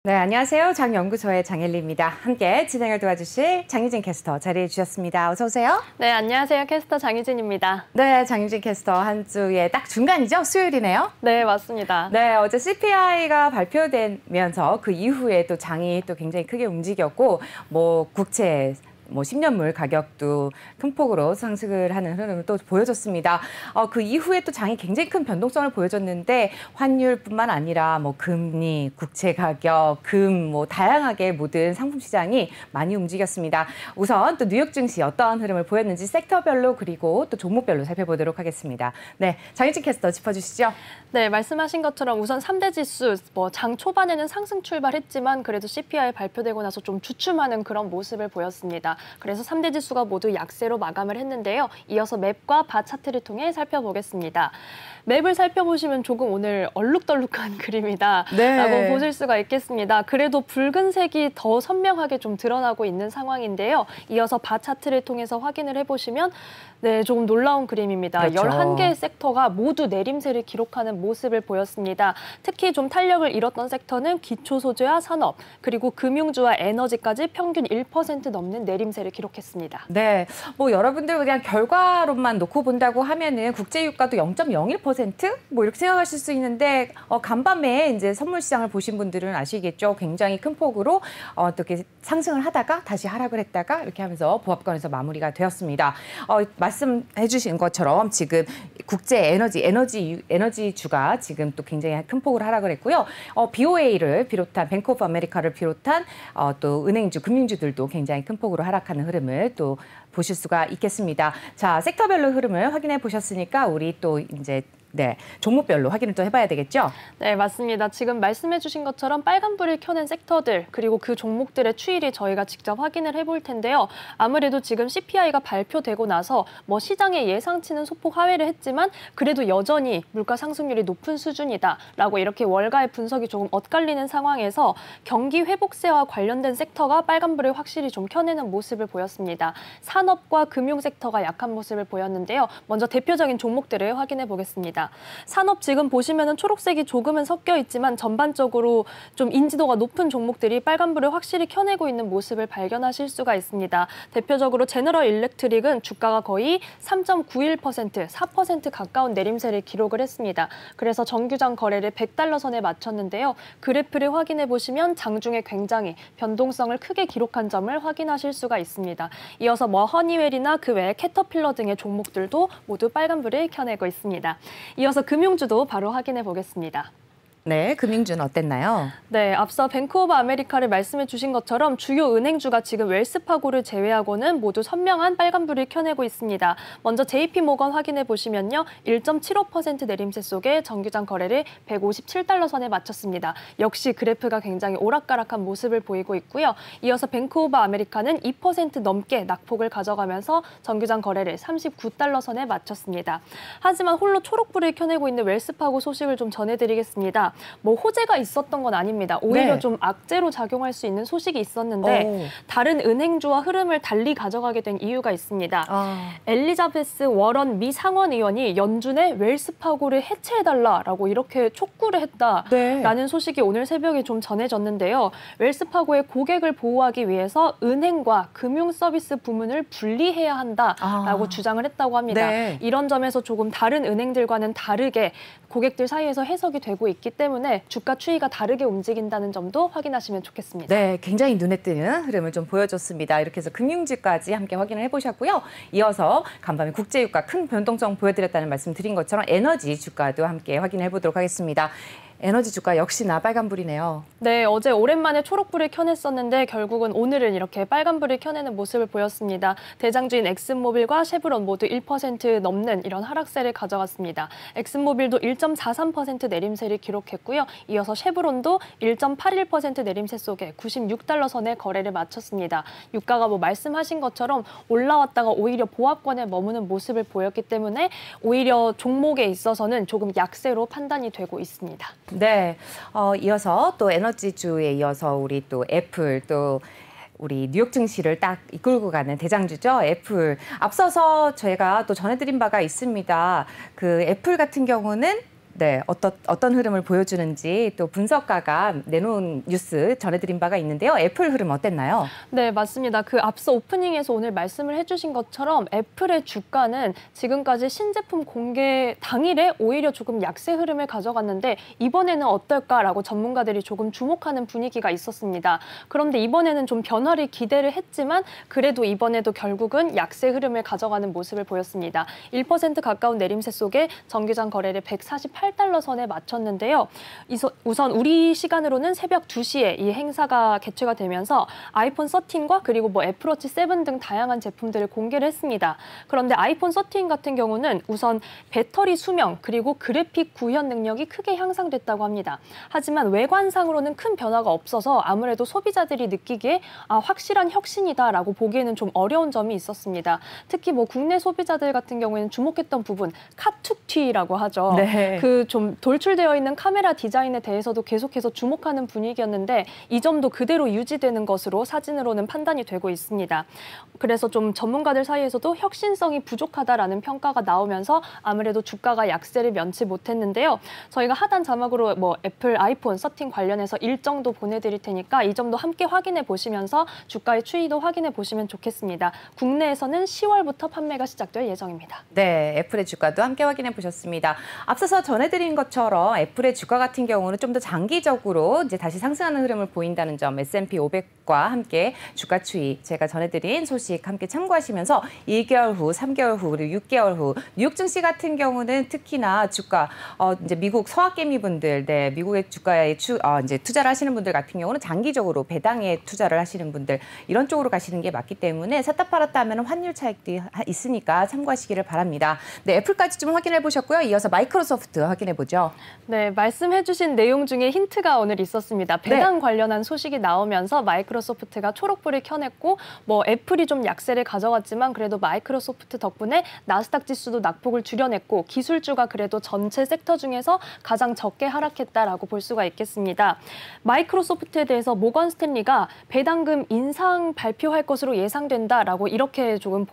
네, 안녕하세요. 장연구소의 장엘리입니다. 함께 진행을 도와주실 장유진 캐스터 자리해 주셨습니다. 어서 오세요. 네, 안녕하세요. 캐스터 장유진입니다. 네, 장유진 캐스터 한 주의 딱 중간이죠? 수요일이네요. 네, 맞습니다. 네, 어제 CPI가 발표되면서 그 이후에 또 장이 또 굉장히 크게 움직였고, 국채 10년물 가격도 큰 폭으로 상승을 하는 흐름을 또 보여줬습니다. 그 이후에 또 장이 굉장히 큰 변동성을 보여줬는데 환율뿐만 아니라 금리, 국채 가격, 다양하게 모든 상품 시장이 많이 움직였습니다. 우선 또 뉴욕 증시 어떠한 흐름을 보였는지 섹터별로 그리고 또 종목별로 살펴보도록 하겠습니다. 네, 장유진 캐스터 짚어주시죠. 네, 말씀하신 것처럼 우선 3대 지수 장 초반에는 상승 출발했지만 그래도 CPI 발표되고 나서 좀 주춤하는 그런 모습을 보였습니다. 그래서 3대 지수가 모두 약세로 마감을 했는데요. 이어서 맵과 바 차트를 통해 살펴보겠습니다. 맵을 살펴보시면 조금 오늘 얼룩덜룩한 그림이다 라고 보실 수가 있겠습니다. 그래도 붉은색이 더 선명하게 좀 드러나고 있는 상황인데요. 이어서 바 차트를 통해서 확인을 해보시면 조금 놀라운 그림입니다. 그렇죠. 11개의 섹터가 모두 내림세를 기록하는 모습을 보였습니다. 특히 좀 탄력을 잃었던 섹터는 기초소재와 산업, 그리고 금융주와 에너지까지 평균 1% 넘는 내림세를 기록했습니다. 네, 여러분들 그냥 결과론만 놓고 본다고 하면은 국제유가도 0.01% 이렇게 생각하실 수 있는데 간밤에 이제 선물 시장을 보신 분들은 아시겠죠. 굉장히 큰 폭으로 어떻게 상승을 하다가 다시 하락을 했다가 이렇게 하면서 보합권에서 마무리가 되었습니다. 말씀해주신 것처럼 지금 국제 에너지주가 지금 또 굉장히 큰 폭으로 하락을 했고요. BOA를 비롯한 뱅크 오브 아메리카를 비롯한 또 은행주, 금융주들도 굉장히 큰 폭으로 하락하는 흐름을 또 보실 수가 있겠습니다. 자, 섹터별로 흐름을 확인해 보셨으니까 우리 또 이제 종목별로 확인을 또 해봐야 되겠죠? 네, 맞습니다. 지금 말씀해 주신 것처럼 빨간불을 켜낸 섹터들 그리고 그 종목들의 추이를 저희가 직접 확인을 해볼 텐데요. 아무래도 지금 CPI가 발표되고 나서 시장의 예상치는 소폭 하회를 했지만 그래도 여전히 물가 상승률이 높은 수준이다라고 이렇게 월가의 분석이 조금 엇갈리는 상황에서 경기 회복세와 관련된 섹터가 빨간불을 확실히 좀 켜내는 모습을 보였습니다. 산업과 금융 섹터가 약한 모습을 보였는데요. 먼저 대표적인 종목들을 확인해 보겠습니다. 산업 지금 보시면은 초록색이 조금은 섞여 있지만 전반적으로 좀 인지도가 높은 종목들이 빨간불을 확실히 켜내고 있는 모습을 발견하실 수가 있습니다. 대표적으로 제너럴 일렉트릭은 주가가 거의 3.91%, 4% 가까운 내림세를 기록을 했습니다. 그래서 정규장 거래를 100달러 선에 마쳤는데요. 그래프를 확인해 보시면 장중에 굉장히 변동성을 크게 기록한 점을 확인하실 수가 있습니다. 이어서 허니웰이나 그 외에 캐터필러 등의 종목들도 모두 빨간불을 켜내고 있습니다. 이어서 금융주도 바로 확인해 보겠습니다. 네, 금융주는 어땠나요? 네, 앞서 뱅크 오브 아메리카를 말씀해 주신 것처럼 주요 은행주가 지금 웰스파고를 제외하고는 모두 선명한 빨간불을 켜내고 있습니다. 먼저 JP모건 확인해 보시면요. 1.75% 내림세 속에 정규장 거래를 157달러 선에 마쳤습니다. 역시 그래프가 굉장히 오락가락한 모습을 보이고 있고요. 이어서 뱅크 오브 아메리카는 2% 넘게 낙폭을 가져가면서 정규장 거래를 39달러 선에 마쳤습니다. 하지만 홀로 초록불을 켜내고 있는 웰스파고 소식을 좀 전해드리겠습니다. 호재가 있었던 건 아닙니다. 오히려 좀 악재로 작용할 수 있는 소식이 있었는데 다른 은행주와 흐름을 달리 가져가게 된 이유가 있습니다. 엘리자베스 워런 미 상원 의원이 연준에 웰스파고를 해체해달라라고 이렇게 촉구를 했다라는 소식이 오늘 새벽에 좀 전해졌는데요. 웰스파고의 고객을 보호하기 위해서 은행과 금융 서비스 부문을 분리해야 한다라고 주장을 했다고 합니다. 이런 점에서 조금 다른 은행들과는 다르게 고객들 사이에서 해석이 되고 있기 때문에 주가 추이가 다르게 움직인다는 점도 확인하시면 좋겠습니다. 네, 굉장히 눈에 띄는 흐름을 좀 보여줬습니다. 이렇게 해서 금융주까지 함께 확인을 해보셨고요. 이어서 간밤에 국제유가 큰 변동성 보여드렸다는 말씀 드린 것처럼 에너지 주가도 함께 확인해 보도록 하겠습니다. 에너지 주가 역시나 빨간불이네요. 네, 어제 오랜만에 초록불을 켜냈었는데 결국은 오늘은 이렇게 빨간불을 켜내는 모습을 보였습니다. 대장주인 엑슨모빌과 쉐브론 모두 1% 넘는 이런 하락세를 가져갔습니다. 엑슨모빌도 1.43% 내림세를 기록했고요. 이어서 쉐브론도 1.81% 내림세 속에 96달러 선에 거래를 마쳤습니다. 유가가 말씀하신 것처럼 올라왔다가 오히려 보합권에 머무는 모습을 보였기 때문에 오히려 종목에 있어서는 조금 약세로 판단이 되고 있습니다. 네, 이어서 또 에너지주에 이어서 우리 또 애플 또 우리 뉴욕 증시를 딱 이끌고 가는 대장주죠. 애플. 앞서서 저희가 또 전해드린 바가 있습니다. 그 애플 같은 경우는 네, 어떤 흐름을 보여주는지 또 분석가가 내놓은 뉴스 전해드린 바가 있는데요. 애플 흐름 어땠나요? 네, 맞습니다. 그 앞서 오프닝에서 오늘 말씀을 해주신 것처럼 애플의 주가는 지금까지 신제품 공개 당일에 오히려 조금 약세 흐름을 가져갔는데 이번에는 어떨까라고 전문가들이 조금 주목하는 분위기가 있었습니다. 그런데 이번에는 좀 변화를 기대를 했지만 그래도 이번에도 결국은 약세 흐름을 가져가는 모습을 보였습니다. 1% 가까운 내림세 속에 정기장 거래를 148달러 선에 마쳤는데요. 우선 우리 시간으로는 새벽 2시에 이 행사가 개최가 되면서 아이폰 13과 그리고 애플워치 7 등 다양한 제품들을 공개를 했습니다. 그런데 아이폰 13 같은 경우는 우선 배터리 수명 그리고 그래픽 구현 능력이 크게 향상됐다고 합니다. 하지만 외관상으로는 큰 변화가 없어서 아무래도 소비자들이 느끼기에 확실한 혁신이다라고 보기에는 좀 어려운 점이 있었습니다. 특히 국내 소비자들 같은 경우에는 주목했던 부분 카툭튀라고 하죠. 네. 그 좀 돌출되어 있는 카메라 디자인에 대해서도 계속해서 주목하는 분위기였는데 이 점도 그대로 유지되는 것으로 사진으로는 판단이 되고 있습니다. 그래서 좀 전문가들 사이에서도 혁신성이 부족하다라는 평가가 나오면서 아무래도 주가가 약세를 면치 못했는데요. 저희가 하단 자막으로 애플 아이폰 13 관련해서 일정도 보내드릴 테니까 이 점도 함께 확인해 보시면서 주가의 추이도 확인해 보시면 좋겠습니다. 국내에서는 10월부터 판매가 시작될 예정입니다. 네, 애플의 주가도 함께 확인해 보셨습니다. 앞서서 전해드린 것처럼 애플의 주가 같은 경우는 좀 더 장기적으로 이제 다시 상승하는 흐름을 보인다는 점, S&P 500과 함께 주가 추이 제가 전해드린 소식 함께 참고하시면서 2개월 후, 3개월 후, 그리고 6개월 후 뉴욕 증시 같은 경우는 특히나 주가 이제 미국 서학개미분들, 네, 미국의 주가에 이제 투자를 하시는 분들 같은 경우는 장기적으로 배당에 투자를 하시는 분들 이런 쪽으로 가시는 게 맞기 때문에 샀다 팔았다 하면 환율 차익도 있으니까 참고하시기를 바랍니다. 네, 애플까지 좀 확인해 보셨고요. 이어서 마이크로소프트 확인해 보죠. 네, 말씀해주신 내용 중에 힌트가 오늘 있었습니다. 배당 관련한 소식이 나오면서 마이크로소프트가 초록불을 켜냈고 애플이 좀 약세를 가져갔지만 그래도 마이크로소프트 덕분에 나스닥 지수도 낙폭을 줄여냈고 기술주가 그래도 전체 섹터 중에서 가장 적게 하락했다라고 볼 수가 있겠습니다. 마이크로소프트에 대해서 모건 스탠리가 배당금 인상 발표할 것으로 예상된다라고 이렇게 조금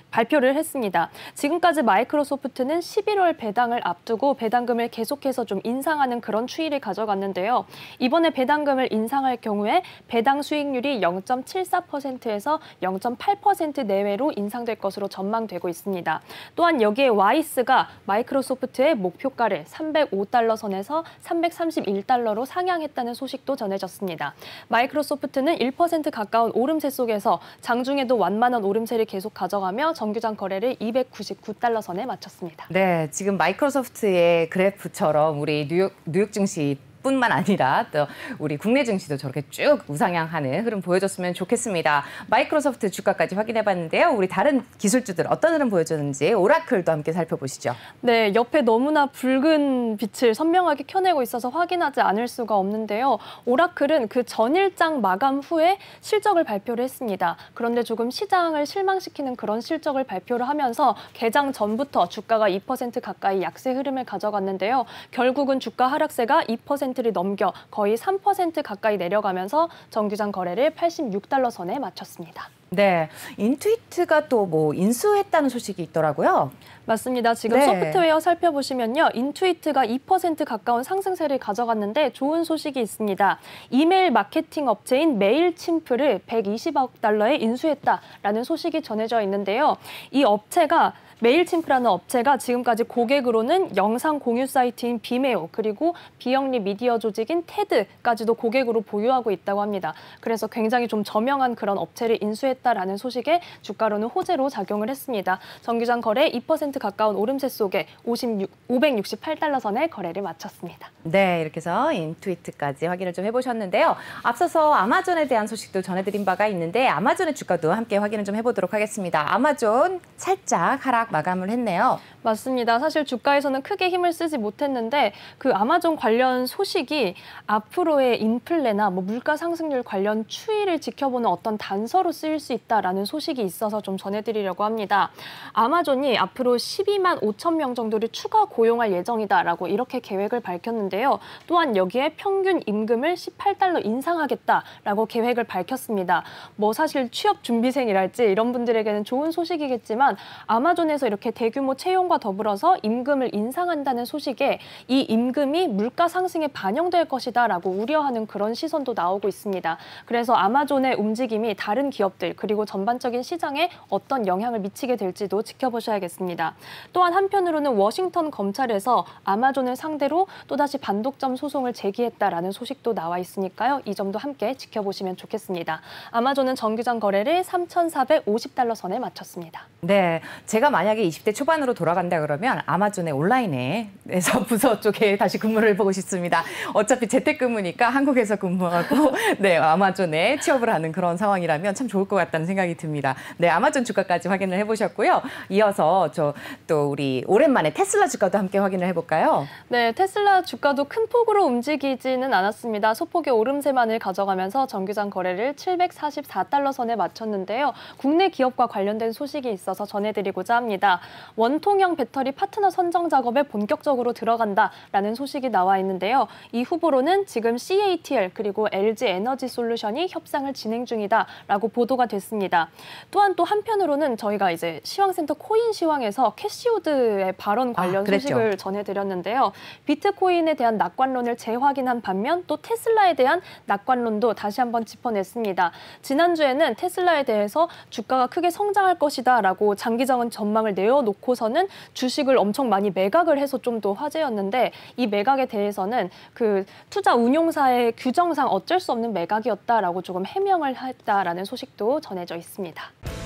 발표를 했습니다. 지금까지 마이크로소프트는 11월 배당을 앞두고 배당금을 계속해서 좀 인상하는 그런 추이를 가져갔는데요. 이번에 배당금을 인상할 경우에 배당 수익률이 0.74%에서 0.8% 내외로 인상될 것으로 전망되고 있습니다. 또한 여기에 와이스가 마이크로소프트의 목표가를 305달러 선에서 331달러로 상향했다는 소식도 전해졌습니다. 마이크로소프트는 1% 가까운 오름세 속에서 장중에도 완만한 오름세를 계속 가져가며 정규장 거래를 299달러 선에 마쳤습니다. 네, 지금 마이크로소프트의 그래프처럼 우리 뉴욕 증시 뿐만 아니라 또 우리 국내 증시도 저렇게 쭉 우상향하는 흐름 보여줬으면 좋겠습니다. 마이크로소프트 주가까지 확인해봤는데요. 우리 다른 기술주들 어떤 흐름 보여줬는지 오라클도 함께 살펴보시죠. 네, 옆에 너무나 붉은 빛을 선명하게 켜내고 있어서 확인하지 않을 수가 없는데요. 오라클은 그 전일장 마감 후에 실적을 발표를 했습니다. 그런데 조금 시장을 실망시키는 그런 실적을 발표를 하면서 개장 전부터 주가가 2% 가까이 약세 흐름을 가져갔는데요. 결국은 주가 하락세가 2%를 넘겨 거의 3% 가까이 내려가면서 정규장 거래를 86달러 선에 마쳤습니다. 네, 인투이트가 또 인수했다는 소식이 있더라고요. 맞습니다. 지금 네. 소프트웨어 살펴보시면요. 인투이트가 2% 가까운 상승세를 가져갔는데 좋은 소식이 있습니다. 이메일 마케팅 업체인 메일침프를 120억 달러에 인수했다라는 소식이 전해져 있는데요. 이 업체가 메일침프라는 업체가 지금까지 고객으로는 영상 공유 사이트인 비메오 그리고 비영리 미디어 조직인 테드까지도 고객으로 보유하고 있다고 합니다. 그래서 굉장히 좀 저명한 그런 업체를 인수했다라는 소식에 주가로는 호재로 작용을 했습니다. 정규장 거래 2% 가까운 오름세 속에 568달러 선에 거래를 마쳤습니다. 네, 이렇게 해서 인투이트까지 확인을 좀 해보셨는데요. 앞서서 아마존에 대한 소식도 전해드린 바가 있는데 아마존의 주가도 함께 확인을 좀 해보도록 하겠습니다. 아마존 살짝 하락 마감을 했네요. 맞습니다. 사실 주가에서는 크게 힘을 쓰지 못했는데 그 아마존 관련 소식이 앞으로의 인플레나 물가 상승률 관련 추이를 지켜보는 어떤 단서로 쓰일 수 있다라는 소식이 있어서 좀 전해드리려고 합니다. 아마존이 앞으로 12만 5천 명 정도를 추가 고용할 예정이다라고 이렇게 계획을 밝혔는데요. 또한 여기에 평균 임금을 18달러 인상하겠다라고 계획을 밝혔습니다. 사실 취업 준비생이랄지 이런 분들에게는 좋은 소식이겠지만 아마존에서 이렇게 대규모 채용과 더불어서 임금을 인상한다는 소식에 이 임금이 물가 상승에 반영될 것이다라고 우려하는 그런 시선도 나오고 있습니다. 그래서 아마존의 움직임이 다른 기업들 그리고 전반적인 시장에 어떤 영향을 미치게 될지도 지켜보셔야겠습니다. 또한 한편으로는 워싱턴 검찰에서 아마존을 상대로 또다시 반독점 소송을 제기했다라는 소식도 나와 있으니까요. 이 점도 함께 지켜보시면 좋겠습니다. 아마존은 정기장 거래를 3,450달러 선에 마쳤습니다. 네, 제가 만약에 20대 초반으로 돌아간다 그러면 아마존의 온라인에서 부서 쪽에 다시 근무를 해보고 싶습니다. 어차피 재택근무니까 한국에서 근무하고 네, 아마존에 취업을 하는 그런 상황이라면 참 좋을 것 같다는 생각이 듭니다. 네, 아마존 주가까지 확인을 해보셨고요. 이어서 또 우리 오랜만에 테슬라 주가도 함께 확인을 해볼까요? 네, 테슬라 주가도 큰 폭으로 움직이지는 않았습니다. 소폭의 오름세만을 가져가면서 정기장 거래를 744달러 선에 마쳤는데요. 국내 기업과 관련된 소식이 있어서 전해드리고자 합니다. 원통형 배터리 파트너 선정 작업에 본격적으로 들어간다라는 소식이 나와 있는데요. 이 후보로는 지금 CATL 그리고 LG 에너지 솔루션이 협상을 진행 중이다라고 보도가 됐습니다. 또한 또 한편으로는 저희가 이제 시황센터 코인 시황에서 캐시우드의 발언 관련 소식을 전해드렸는데요. 비트코인에 대한 낙관론을 재확인한 반면 또 테슬라에 대한 낙관론도 다시 한번 짚어냈습니다. 지난주에는 테슬라에 대해서 주가가 크게 성장할 것이다라고 장기적인 전망을 내어놓고서는 주식을 엄청 많이 매각을 해서 좀 더 화제였는데 이 매각에 대해서는 그 투자 운용사의 규정상 어쩔 수 없는 매각이었다라고 조금 해명을 했다라는 소식도 전해져 있습니다.